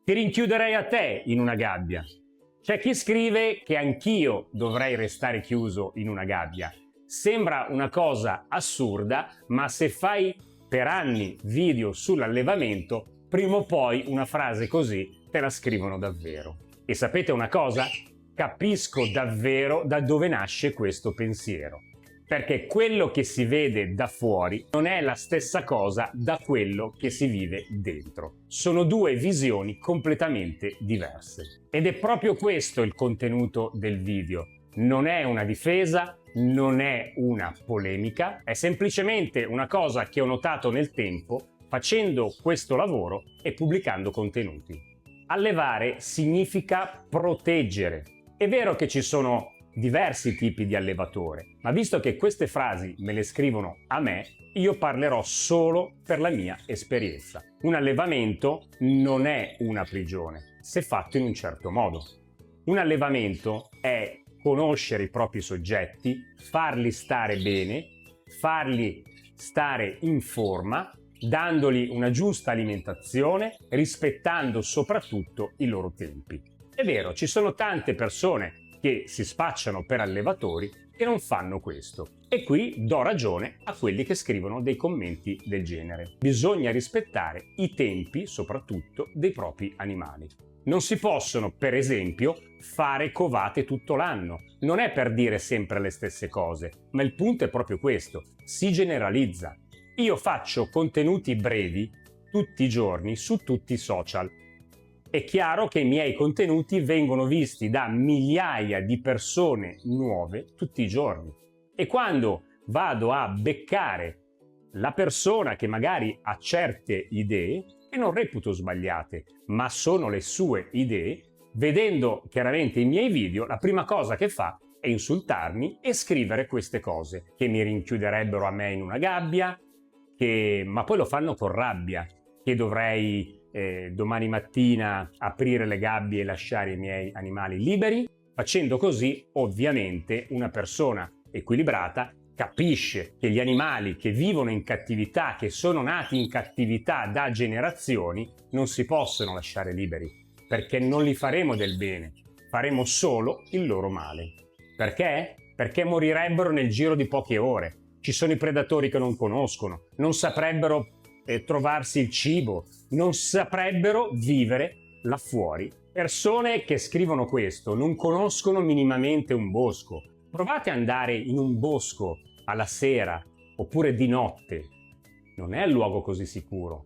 Ti rinchiuderei a te in una gabbia. C'è chi scrive che anch'io dovrei restare chiuso in una gabbia. Sembra una cosa assurda, ma se fai per anni video sull'allevamento, prima o poi una frase così te la scrivono davvero. E sapete una cosa? Capisco davvero da dove nasce questo pensiero. Perché quello che si vede da fuori non è la stessa cosa da quello che si vive dentro. Sono due visioni completamente diverse. Ed è proprio questo il contenuto del video. Non è una difesa, non è una polemica, è semplicemente una cosa che ho notato nel tempo facendo questo lavoro e pubblicando contenuti. Allevare significa proteggere. È vero che ci sono diversi tipi di allevatore, ma visto che queste frasi me le scrivono a me, io parlerò solo per la mia esperienza. Un allevamento non è una prigione, se fatto in un certo modo. Un allevamento è conoscere i propri soggetti, farli stare bene, farli stare in forma, dandogli una giusta alimentazione, rispettando soprattutto i loro tempi. È vero, ci sono tante persone che si spacciano per allevatori e non fanno questo. E qui do ragione a quelli che scrivono dei commenti del genere. Bisogna rispettare i tempi, soprattutto, dei propri animali. Non si possono, per esempio, fare covate tutto l'anno. Non è per dire sempre le stesse cose, ma il punto è proprio questo. Si generalizza. Io faccio contenuti brevi tutti i giorni su tutti i social. È chiaro che i miei contenuti vengono visti da migliaia di persone nuove tutti i giorni. E quando vado a beccare la persona che magari ha certe idee, e non reputo sbagliate, ma sono le sue idee, vedendo chiaramente i miei video, la prima cosa che fa è insultarmi e scrivere queste cose, che mi rinchiuderebbero a me in una gabbia, ma poi lo fanno con rabbia, che dovrei domani mattina aprire le gabbie e lasciare i miei animali liberi. Facendo così, ovviamente, una persona equilibrata capisce che gli animali che vivono in cattività, che sono nati in cattività da generazioni, non si possono lasciare liberi, perché non li faremo del bene, faremo solo il loro male. Perché? Perché morirebbero nel giro di poche ore. Ci sono i predatori che non conoscono, non saprebbero trovarsi il cibo, non saprebbero vivere là fuori. Persone che scrivono questo non conoscono minimamente un bosco. Provate ad andare in un bosco alla sera oppure di notte. Non è un luogo così sicuro,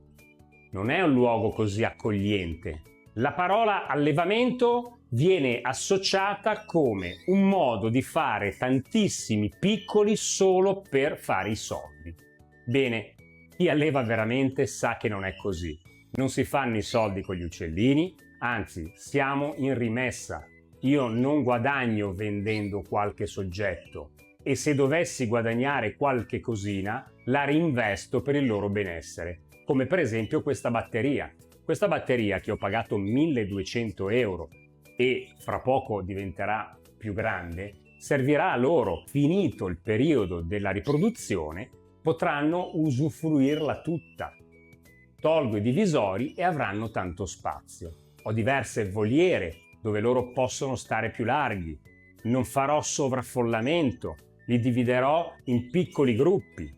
non è un luogo così accogliente. La parola allevamento viene associata come un modo di fare tantissimi piccoli solo per fare i soldi. Bene, chi alleva veramente sa che non è così. Non si fanno i soldi con gli uccellini, anzi siamo in rimessa. Io non guadagno vendendo qualche soggetto e se dovessi guadagnare qualche cosina la reinvesto per il loro benessere, come per esempio questa batteria. Questa batteria che ho pagato 1.200 euro e fra poco diventerà più grande, servirà a loro. Finito il periodo della riproduzione, potranno usufruirla tutta. Tolgo i divisori e avranno tanto spazio. Ho diverse voliere dove loro possono stare più larghi. Non farò sovraffollamento, li dividerò in piccoli gruppi.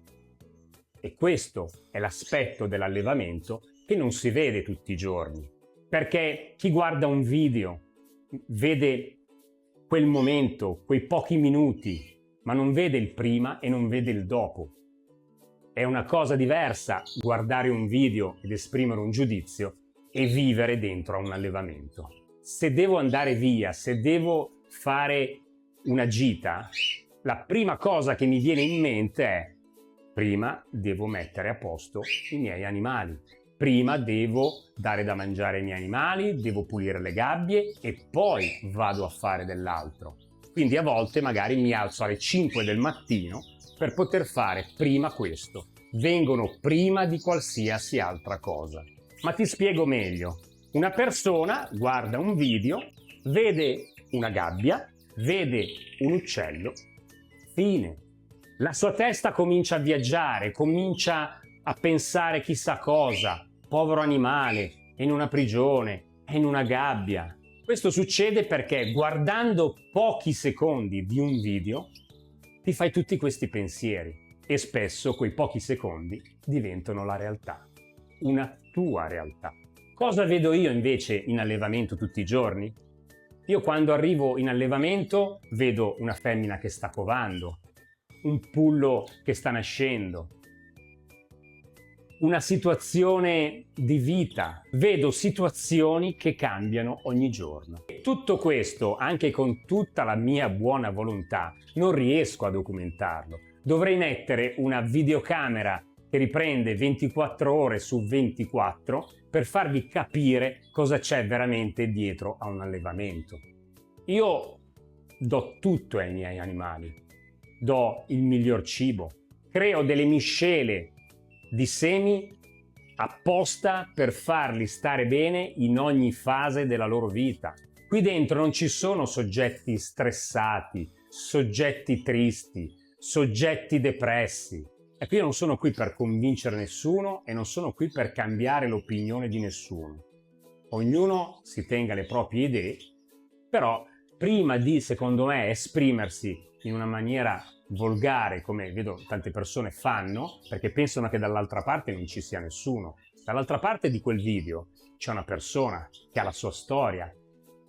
E questo è l'aspetto dell'allevamento che non si vede tutti i giorni. Perché chi guarda un video vede quel momento, quei pochi minuti, ma non vede il prima e non vede il dopo. È una cosa diversa guardare un video ed esprimere un giudizio e vivere dentro a un allevamento. Se devo andare via, se devo fare una gita, la prima cosa che mi viene in mente è: prima devo mettere a posto i miei animali, prima devo dare da mangiare ai miei animali, devo pulire le gabbie e poi vado a fare dell'altro. Quindi a volte magari mi alzo alle 5 del mattino per poter fare prima questo. Vengono prima di qualsiasi altra cosa. Ma ti spiego meglio. Una persona guarda un video, vede una gabbia, vede un uccello, fine. La sua testa comincia a viaggiare, comincia a pensare chissà cosa. Povero animale, è in una prigione. è in una gabbia. Questo succede perché guardando pochi secondi di un video ti fai tutti questi pensieri e spesso quei pochi secondi diventano la realtà, una tua realtà. Cosa vedo io invece in allevamento tutti i giorni? Io quando arrivo in allevamento vedo una femmina che sta covando, un pullo che sta nascendo, una situazione di vita, vedo situazioni che cambiano ogni giorno. E tutto questo, anche con tutta la mia buona volontà, non riesco a documentarlo. Dovrei mettere una videocamera che riprende 24 ore su 24 per farvi capire cosa c'è veramente dietro a un allevamento. Io do tutto ai miei animali, do il miglior cibo, creo delle miscele di semi apposta per farli stare bene in ogni fase della loro vita. Qui dentro non ci sono soggetti stressati, soggetti tristi, soggetti depressi. Ecco, io non sono qui per convincere nessuno e non sono qui per cambiare l'opinione di nessuno. Ognuno si tenga le proprie idee, però prima di, secondo me, esprimersi in una maniera volgare, come vedo tante persone fanno, perché pensano che dall'altra parte non ci sia nessuno. Dall'altra parte di quel video c'è una persona che ha la sua storia,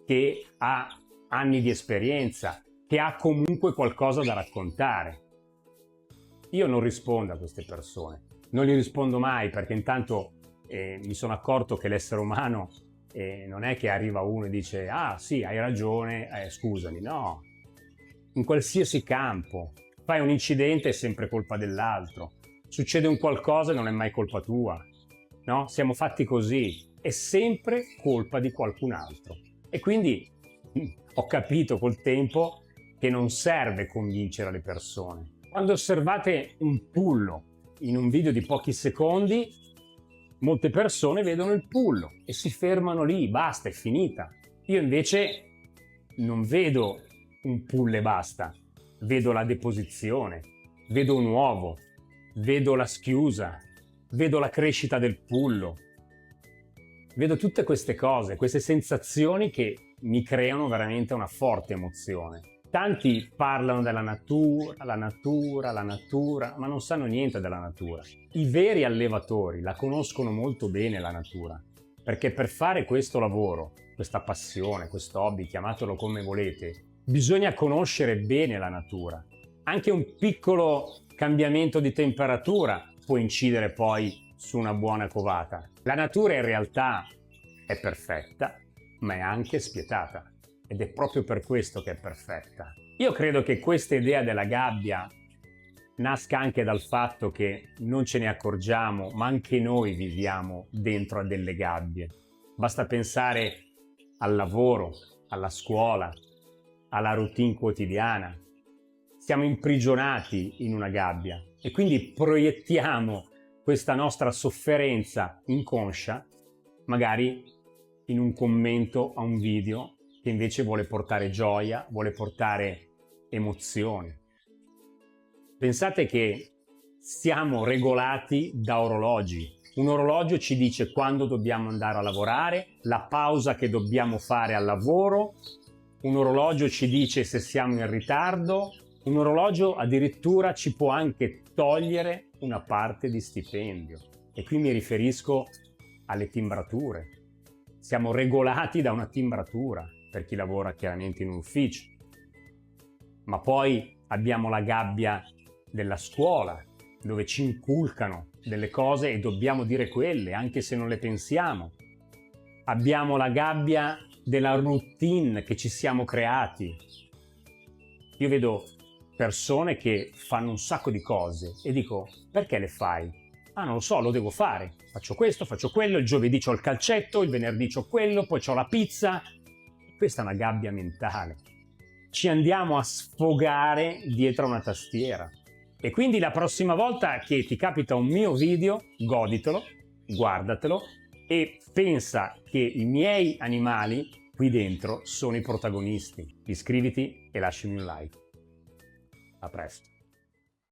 che ha anni di esperienza, che ha comunque qualcosa da raccontare. Io non rispondo a queste persone, non gli rispondo mai, perché intanto mi sono accorto che l'essere umano non è che arriva uno e dice ah sì, hai ragione, scusami, no. In qualsiasi campo fai un incidente è sempre colpa dell'altro, succede un qualcosa e non è mai colpa tua, no? Siamo fatti così, è sempre colpa di qualcun altro. E quindi ho capito col tempo che non serve convincere le persone. Quando osservate un pullo in un video di pochi secondi, molte persone vedono il pullo e si fermano lì, basta, è finita. Io invece non vedo un pullo e basta, vedo la deposizione, vedo un uovo, vedo la schiusa, vedo la crescita del pullo, vedo tutte queste cose, queste sensazioni che mi creano veramente una forte emozione. Tanti parlano della natura, la natura, la natura, ma non sanno niente della natura. I veri allevatori la conoscono molto bene la natura, perché per fare questo lavoro, questa passione, questo hobby, chiamatelo come volete, bisogna conoscere bene la natura. Anche un piccolo cambiamento di temperatura può incidere poi su una buona covata. La natura in realtà è perfetta, ma è anche spietata. Ed è proprio per questo che è perfetta. Io credo che questa idea della gabbia nasca anche dal fatto che non ce ne accorgiamo, ma anche noi viviamo dentro a delle gabbie. Basta pensare al lavoro, alla scuola, alla routine quotidiana. Siamo imprigionati in una gabbia e quindi proiettiamo questa nostra sofferenza inconscia, magari in un commento a un video che invece vuole portare gioia, vuole portare emozioni. Pensate che siamo regolati da orologi. Un orologio ci dice quando dobbiamo andare a lavorare, la pausa che dobbiamo fare al lavoro, un orologio ci dice se siamo in ritardo, un orologio addirittura ci può anche togliere una parte di stipendio. E qui mi riferisco alle timbrature. Siamo regolati da una timbratura, per chi lavora chiaramente in un ufficio. Ma poi abbiamo la gabbia della scuola, dove ci inculcano delle cose e dobbiamo dire quelle, anche se non le pensiamo. Abbiamo la gabbia della routine che ci siamo creati. Io vedo persone che fanno un sacco di cose e dico, perché le fai? Ah, non lo so, lo devo fare. Faccio questo, faccio quello, il giovedì c'ho il calcetto, il venerdì c'ho quello, poi c'ho la pizza. Questa è una gabbia mentale. Ci andiamo a sfogare dietro una tastiera. E quindi la prossima volta che ti capita un mio video, goditelo, guardatelo e pensa che i miei animali qui dentro sono i protagonisti. Iscriviti e lasciami un like. A presto.